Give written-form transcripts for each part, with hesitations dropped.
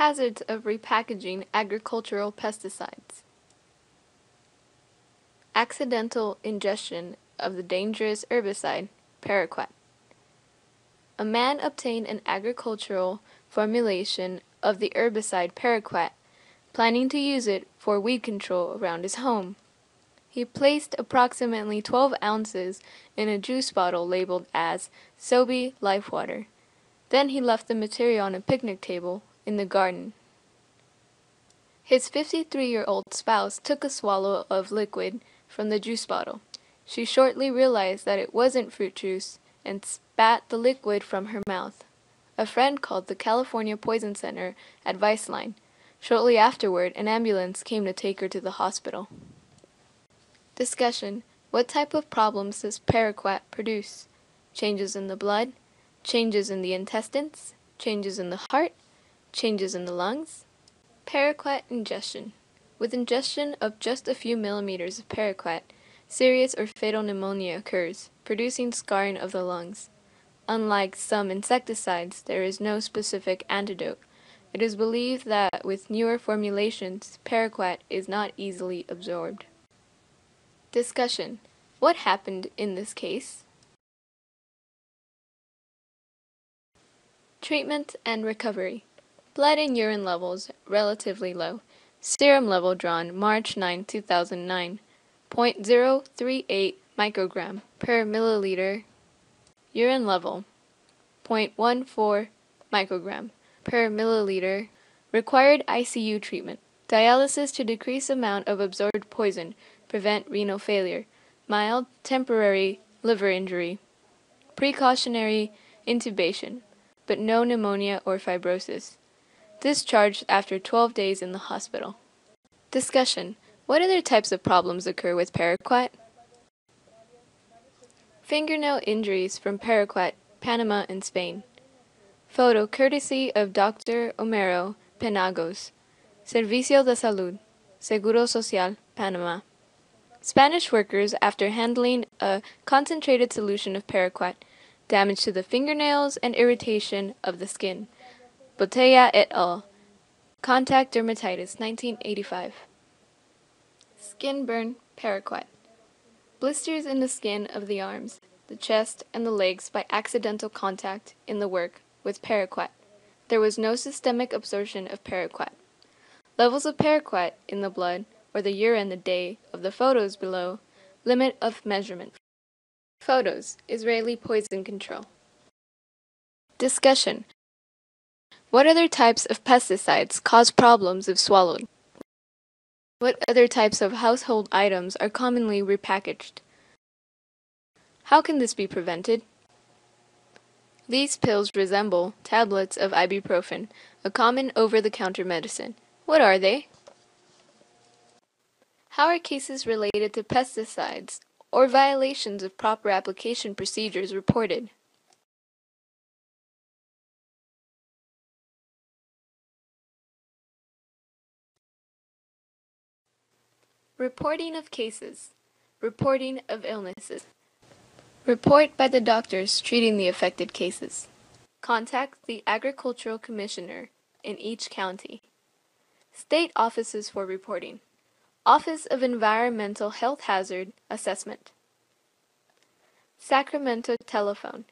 Hazards of repackaging agricultural pesticides. Accidental ingestion of the dangerous herbicide, paraquat. A man obtained an agricultural formulation of the herbicide paraquat, planning to use it for weed control around his home. He placed approximately 12 ounces in a juice bottle labeled as Sobe Life Water. Then he left the material on a picnic table in the garden. His 53-year-old spouse took a swallow of liquid from the juice bottle. She shortly realized that it wasn't fruit juice and spat the liquid from her mouth. A friend called the California Poison Center advice line. Shortly afterward, an ambulance came to take her to the hospital. Discussion. What type of problems does paraquat produce? Changes in the blood? Changes in the intestines? Changes in the heart? Changes in the lungs? Paraquat ingestion. With ingestion of just a few millimeters of paraquat, serious or fatal pneumonia occurs, producing scarring of the lungs. Unlike some insecticides, there is no specific antidote. It is believed that with newer formulations, paraquat is not easily absorbed. Discussion. What happened in this case? Treatment and recovery. Blood and urine levels relatively low. Serum level drawn March 9, 2009, 0.038 microgram per milliliter. Urine level 0.14 microgram per milliliter. Required ICU treatment. Dialysis to decrease amount of absorbed poison, prevent renal failure. Mild temporary liver injury. Precautionary intubation, but no pneumonia or fibrosis. Discharged after 12 days in the hospital. Discussion. What other types of problems occur with paraquat? Fingernail injuries from paraquat, Panama and Spain. Photo courtesy of Dr. Homero Penagos, Servicio de Salud, Seguro Social, Panama. Spanish workers after handling a concentrated solution of paraquat, damage to the fingernails and irritation of the skin. Botella et al. Contact dermatitis, 1985. Skin burn, paraquat. Blisters in the skin of the arms, the chest, and the legs by accidental contact in the work with paraquat. There was no systemic absorption of paraquat. Levels of paraquat in the blood or the urine the day of the photos below. Limit of measurement. Photos, Israeli poison control. Discussion. What other types of pesticides cause problems if swallowed? What other types of household items are commonly repackaged? How can this be prevented? These pills resemble tablets of ibuprofen, a common over-the-counter medicine. What are they? How are cases related to pesticides or violations of proper application procedures reported? Reporting of cases. Reporting of illnesses. Report by the doctors treating the affected cases. Contact the Agricultural Commissioner in each county. State offices for reporting. Office of Environmental Health Hazard Assessment. Sacramento telephone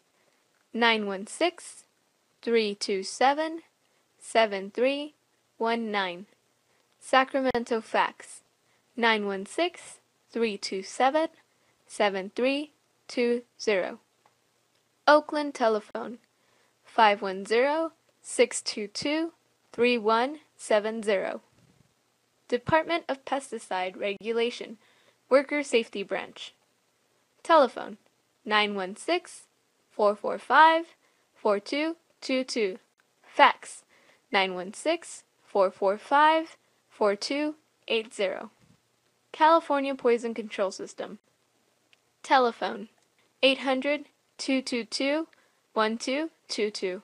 916-327-7319. Sacramento fax 916-327-7320. Oakland telephone 510-622-3170. Department of Pesticide Regulation, Worker Safety Branch. Telephone 916-445-4222. Fax 916-445-4280. California Poison Control System. Telephone 800-222-1222.